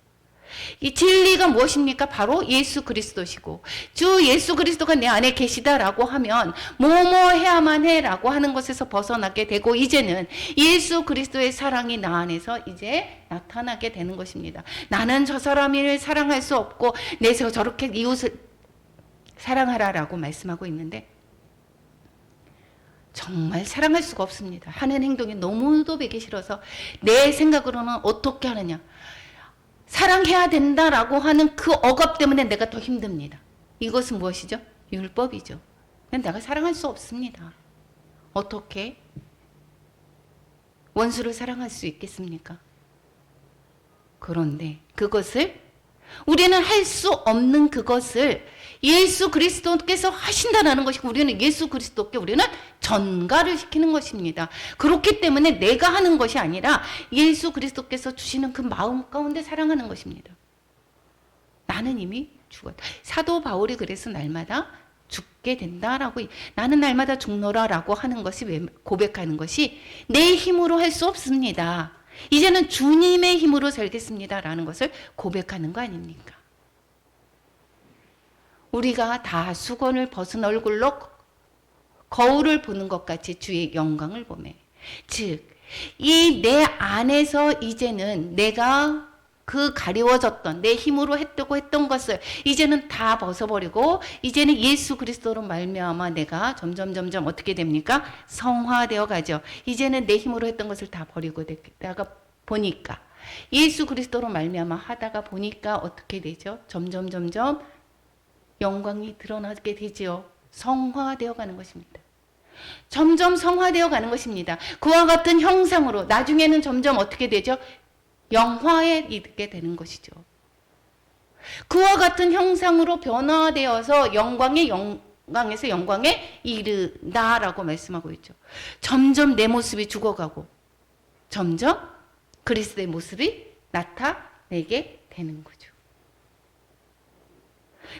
이 진리가 무엇입니까? 바로 예수 그리스도시고, 주 예수 그리스도가 내 안에 계시다라고 하면 뭐뭐 해야만 해라고 하는 것에서 벗어나게 되고, 이제는 예수 그리스도의 사랑이 나 안에서 이제 나타나게 되는 것입니다. 나는 저 사람을 사랑할 수 없고 내가 저렇게 이웃을 사랑하라라고 말씀하고 있는데 정말 사랑할 수가 없습니다. 하는 행동이 너무도 보기 싫어서 내 생각으로는 어떻게 하느냐, 사랑해야 된다라고 하는 그 억압 때문에 내가 더 힘듭니다. 이것은 무엇이죠? 율법이죠. 내가 사랑할 수 없습니다. 어떻게 원수를 사랑할 수 있겠습니까? 그런데 그것을 우리는 할 수 없는 그것을 예수 그리스도께서 하신다라는 것이고, 우리는 예수 그리스도께 우리는 전가를 시키는 것입니다. 그렇기 때문에 내가 하는 것이 아니라 예수 그리스도께서 주시는 그 마음 가운데 사랑하는 것입니다. 나는 이미 죽었다. 사도 바울이 그래서 날마다 죽게 된다라고, 나는 날마다 죽노라라고 하는 것이, 고백하는 것이 내 힘으로 할 수 없습니다, 이제는 주님의 힘으로 살겠습니다라는 것을 고백하는 거 아닙니까? 우리가 다 수건을 벗은 얼굴로 거울을 보는 것 같이 주의 영광을 보매, 즉 이 내 안에서 이제는 내가 그 가리워졌던 내 힘으로 했던 것을 이제는 다 벗어버리고, 이제는 예수 그리스도로 말미암아 내가 점점 어떻게 됩니까? 성화되어 가죠. 이제는 내 힘으로 했던 것을 다 버리고 내가 보니까, 예수 그리스도로 말미암아 하다가 보니까 어떻게 되죠? 점점 영광이 드러나게 되지요. 성화되어 가는 것입니다. 점점 성화되어 가는 것입니다. 그와 같은 형상으로 나중에는 점점 어떻게 되죠? 영화에 이르게 되는 것이죠. 그와 같은 형상으로 변화되어서 영광에서 영광에 이르다라고 말씀하고 있죠. 점점 내 모습이 죽어가고 점점 그리스도의 모습이 나타내게 되는 거죠.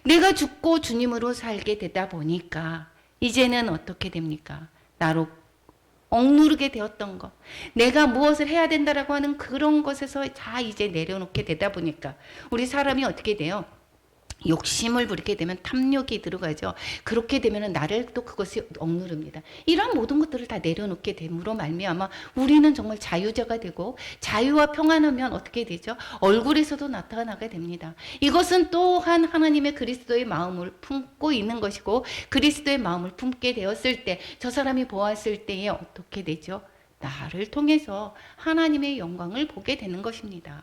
내가 죽고 주님으로 살게 되다 보니까 이제는 어떻게 됩니까? 나로 억누르게 되었던 것, 내가 무엇을 해야 된다라고 하는 그런 것에서 다 이제 내려놓게 되다 보니까 우리 사람이 어떻게 돼요? 욕심을 부리게 되면 탐욕이 들어가죠. 그렇게 되면 나를 또 그것이 억누릅니다. 이러한 모든 것들을 다 내려놓게 됨으로 말미암아 우리는 정말 자유자가 되고, 자유와 평안하면 어떻게 되죠? 얼굴에서도 나타나게 됩니다. 이것은 또한 하나님의 그리스도의 마음을 품고 있는 것이고, 그리스도의 마음을 품게 되었을 때 저 사람이 보았을 때에 어떻게 되죠? 나를 통해서 하나님의 영광을 보게 되는 것입니다.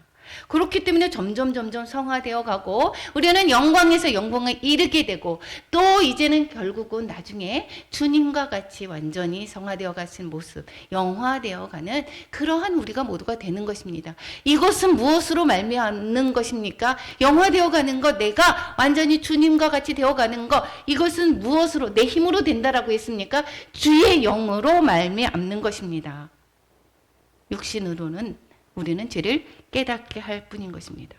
그렇기 때문에 점점 성화되어 가고, 우리는 영광에서 영광에 이르게 되고, 또 이제는 결국은 나중에 주님과 같이 완전히 성화되어 가신 모습, 영화되어 가는 그러한 우리가 모두가 되는 것입니다. 이것은 무엇으로 말미암는 것입니까? 영화되어 가는 것, 내가 완전히 주님과 같이 되어 가는 것, 이것은 무엇으로, 내 힘으로 된다라고 했습니까? 주의 영으로 말미암는 것입니다. 육신으로는 우리는 죄를 깨닫게 할 뿐인 것입니다.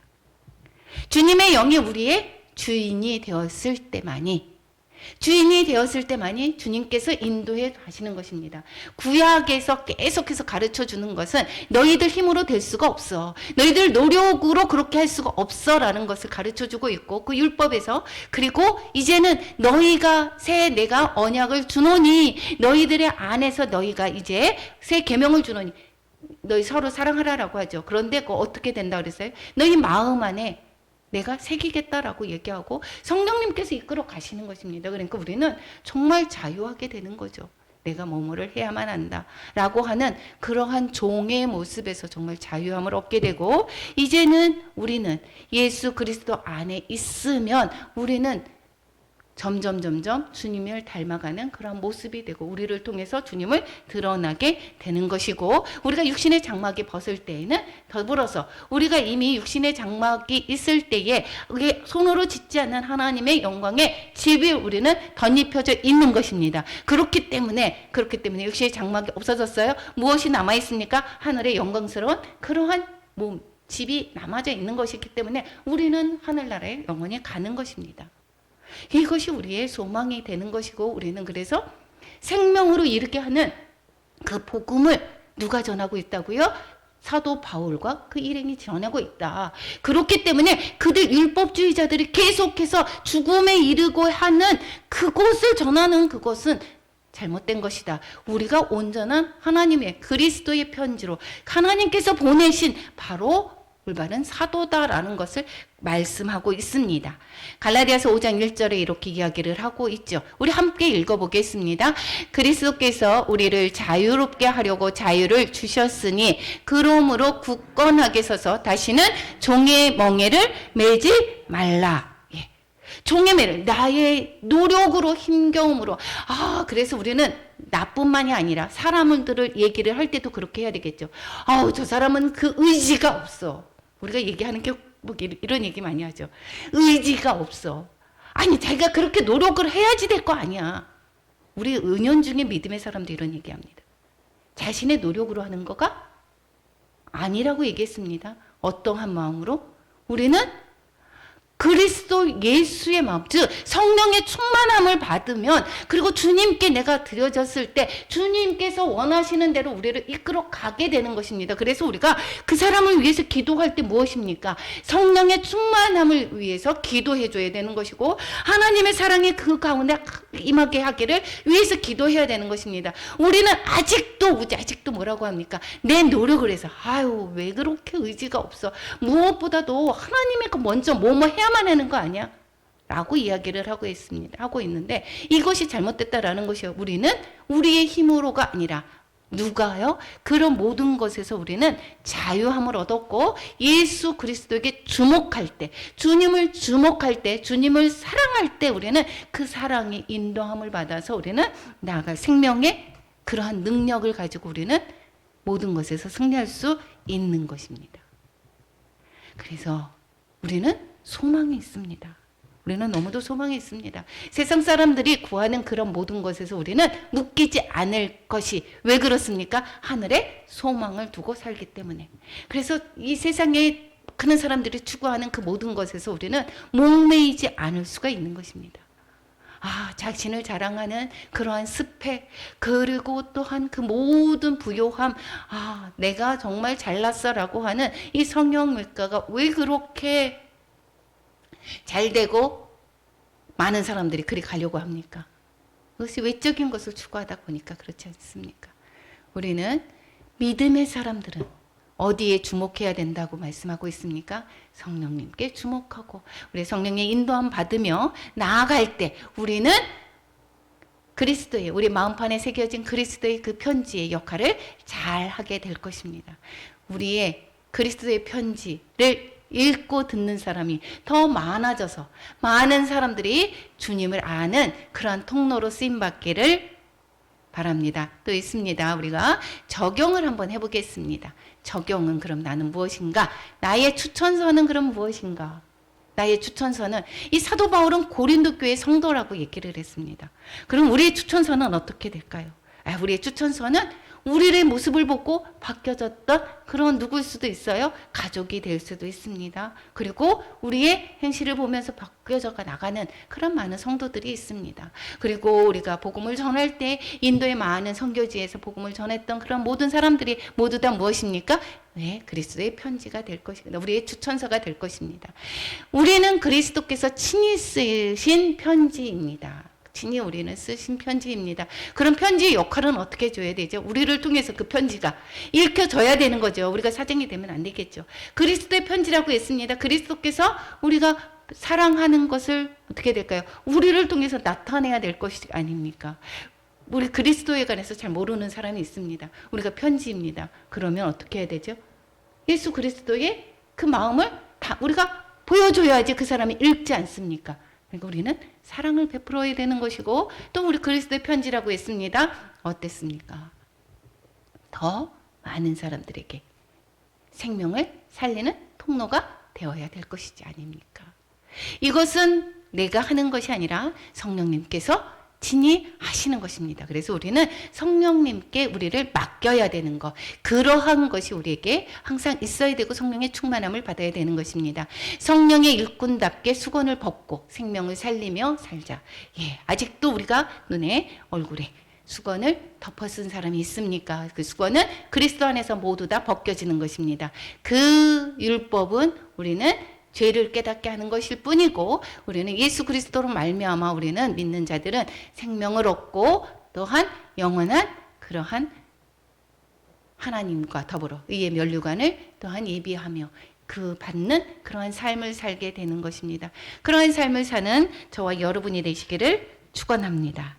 주님의 영이 우리의 주인이 되었을 때만이 주님께서 인도해 가시는 것입니다. 구약에서 계속해서 가르쳐 주는 것은 너희들 힘으로 될 수가 없어, 너희들 노력으로 그렇게 할 수가 없어 라는 것을 가르쳐 주고 있고, 그 율법에서, 그리고 이제는 너희가 내가 언약을 주노니, 너희들의 안에서 너희가 이제 새 계명을 주노니, 너희 서로 사랑하라라고 하죠. 그런데 그거 어떻게 된다 그랬어요? 너희 마음 안에 내가 새기겠다라고 얘기하고 성령님께서 이끌어 가시는 것입니다. 그러니까 우리는 정말 자유하게 되는 거죠. 내가 뭐뭐를 해야만 한다 라고 하는 그러한 종의 모습에서 정말 자유함을 얻게 되고, 이제는 우리는 예수 그리스도 안에 있으면 우리는 점점 주님을 닮아가는 그런 모습이 되고 우리를 통해서 주님을 드러나게 되는 것이고, 우리가 육신의 장막이 벗을 때에는 더불어서 우리가 이미 육신의 장막이 있을 때에 그게 손으로 짓지 않는 하나님의 영광의 집이 우리는 덧입혀져 있는 것입니다. 그렇기 때문에 육신의 장막이 없어졌어요. 무엇이 남아 있습니까? 하늘의 영광스러운 그러한 몸 집이 남아져 있는 것이기 때문에 우리는 하늘나라에 영원히 가는 것입니다. 이것이 우리의 소망이 되는 것이고, 우리는 그래서 생명으로 이르게 하는 그 복음을 누가 전하고 있다고요? 사도 바울과 그 일행이 전하고 있다. 그렇기 때문에 그들 율법주의자들이 계속해서 죽음에 이르고 하는 그것을 전하는 그것은 잘못된 것이다. 우리가 온전한 하나님의 그리스도의 편지로 하나님께서 보내신 바로 올바른 사도다라는 것을 말씀하고 있습니다. 갈라디아서 5장 1절에 이렇게 이야기를 하고 있죠. 우리 함께 읽어보겠습니다. 그리스도께서 우리를 자유롭게 하려고 자유를 주셨으니 그러므로 굳건하게 서서 다시는 종의 멍에를 매지 말라. 예. 종의 매를 나의 노력으로 힘겨움으로, 그래서 우리는 나뿐만이 아니라 사람들을 얘기를 할 때도 그렇게 해야 되겠죠. 저 사람은 그 의지가 없어. 우리가 얘기하는 게 뭐 이런 얘기 많이 하죠. 의지가 없어. 아니, 자기가 그렇게 노력을 해야지 될 거 아니야. 우리 은연중에 믿음의 사람도 이런 얘기합니다. 자신의 노력으로 하는 거가 아니라고 얘기했습니다. 어떠한 마음으로? 우리는 그리스도 예수의 마음, 즉 성령의 충만함을 받으면, 그리고 주님께 내가 드려졌을 때 주님께서 원하시는 대로 우리를 이끌어 가게 되는 것입니다. 그래서 우리가 그 사람을 위해서 기도할 때 무엇입니까? 성령의 충만함을 위해서 기도해 줘야 되는 것이고, 하나님의 사랑이 그 가운데 임하게 하기를 위해서 기도해야 되는 것입니다. 우리는 아직도 뭐라고 합니까? 내 노력을 해서 왜 그렇게 의지가 없어? 무엇보다도 하나님의 먼저 뭐뭐 해야만 하는 거 아니야? 라고 이야기를 하고 있는데, 이것이 잘못됐다라는 것이요. 우리는 우리의 힘으로가 아니라 누가요? 그런 모든 것에서 우리는 자유함을 얻었고, 예수 그리스도에게 주목할 때, 주님을 주목할 때, 주님을 사랑할 때 우리는 그 사랑의 인도함을 받아서 우리는 나아갈 생명의 그러한 능력을 가지고 우리는 모든 것에서 승리할 수 있는 것입니다. 그래서 우리는 소망이 있습니다. 우리는 너무도 소망이 있습니다. 세상 사람들이 구하는 그런 모든 것에서 우리는 묶이지 않을 것이, 왜 그렇습니까? 하늘에 소망을 두고 살기 때문에. 그래서 이 세상에 그런 사람들이 추구하는 그 모든 것에서 우리는 목매이지 않을 수가 있는 것입니다. 자신을 자랑하는 그러한 스펙, 그리고 또한 그 모든 부요함, 내가 정말 잘났어 라고 하는 이 성형외과가 왜 그렇게 잘 되고 많은 사람들이 그리 가려고 합니까? 그것이 외적인 것을 추구하다 보니까 그렇지 않습니까? 우리는 믿음의 사람들은 어디에 주목해야 된다고 말씀하고 있습니까? 성령님께 주목하고, 우리 성령의 인도함 받으며 나아갈 때 우리는 그리스도의, 우리 마음판에 새겨진 그리스도의 그 편지의 역할을 잘 하게 될 것입니다. 우리의 그리스도의 편지를 읽고 듣는 사람이 더 많아져서 많은 사람들이 주님을 아는 그러한 통로로 쓰임받기를 바랍니다. 또 있습니다. 우리가 적용을 한번 해보겠습니다. 적용은 그럼 나는 무엇인가? 나의 추천서는 그럼 무엇인가? 나의 추천서는, 이 사도 바울은 고린도 교회 성도라고 얘기를 했습니다. 그럼 우리의 추천서는 어떻게 될까요? 우리의 추천서는 우리의 모습을 보고 바뀌어졌던 그런 누구일 수도 있어요. 가족이 될 수도 있습니다. 그리고 우리의 행실을 보면서 바뀌어져 나가는 그런 많은 성도들이 있습니다. 그리고 우리가 복음을 전할 때 인도의 많은 선교지에서 복음을 전했던 그런 모든 사람들이 모두 다 무엇입니까? 그리스도의 편지가 될 것입니다. 우리의 추천서가 될 것입니다. 우리는 그리스도께서 친히 쓰신 편지입니다. 친히 우리는 쓰신 편지입니다. 그런 편지의 역할은 어떻게 해줘야 되죠? 우리를 통해서 그 편지가 읽혀져야 되는 거죠. 우리가 사정이 되면 안 되겠죠. 그리스도의 편지라고 했습니다. 그리스도께서 우리가 사랑하는 것을 어떻게 될까요? 우리를 통해서 나타내야 될 것이 아닙니까? 우리 그리스도에 관해서 잘 모르는 사람이 있습니다. 우리가 편지입니다. 그러면 어떻게 해야 되죠? 예수 그리스도의 그 마음을 다 우리가 보여줘야지 그 사람이 읽지 않습니까? 그러니까 우리는 사랑을 베풀어야 되는 것이고, 또 우리 그리스도의 편지라고 했습니다. 어땠습니까? 더 많은 사람들에게 생명을 살리는 통로가 되어야 될 것이지 아닙니까? 이것은 내가 하는 것이 아니라 성령님께서 친히 하시는 것입니다. 그래서 우리는 성령님께 우리를 맡겨야 되는 것, 그러한 것이 우리에게 항상 있어야 되고 성령의 충만함을 받아야 되는 것입니다. 성령의 일꾼답게 수건을 벗고 생명을 살리며 살자. 예, 아직도 우리가 눈에 얼굴에 수건을 덮어 쓴 사람이 있습니까? 그 수건은 그리스도 안에서 모두 다 벗겨지는 것입니다. 그 율법은 우리는 죄를 깨닫게 하는 것일 뿐이고, 우리는 예수 그리스도로 말미암아 우리는 믿는 자들은 생명을 얻고 또한 영원한 그러한 하나님과 더불어 의의 면류관을 또한 예비하며 그 받는 그러한 삶을 살게 되는 것입니다. 그러한 삶을 사는 저와 여러분이 되시기를 축원합니다.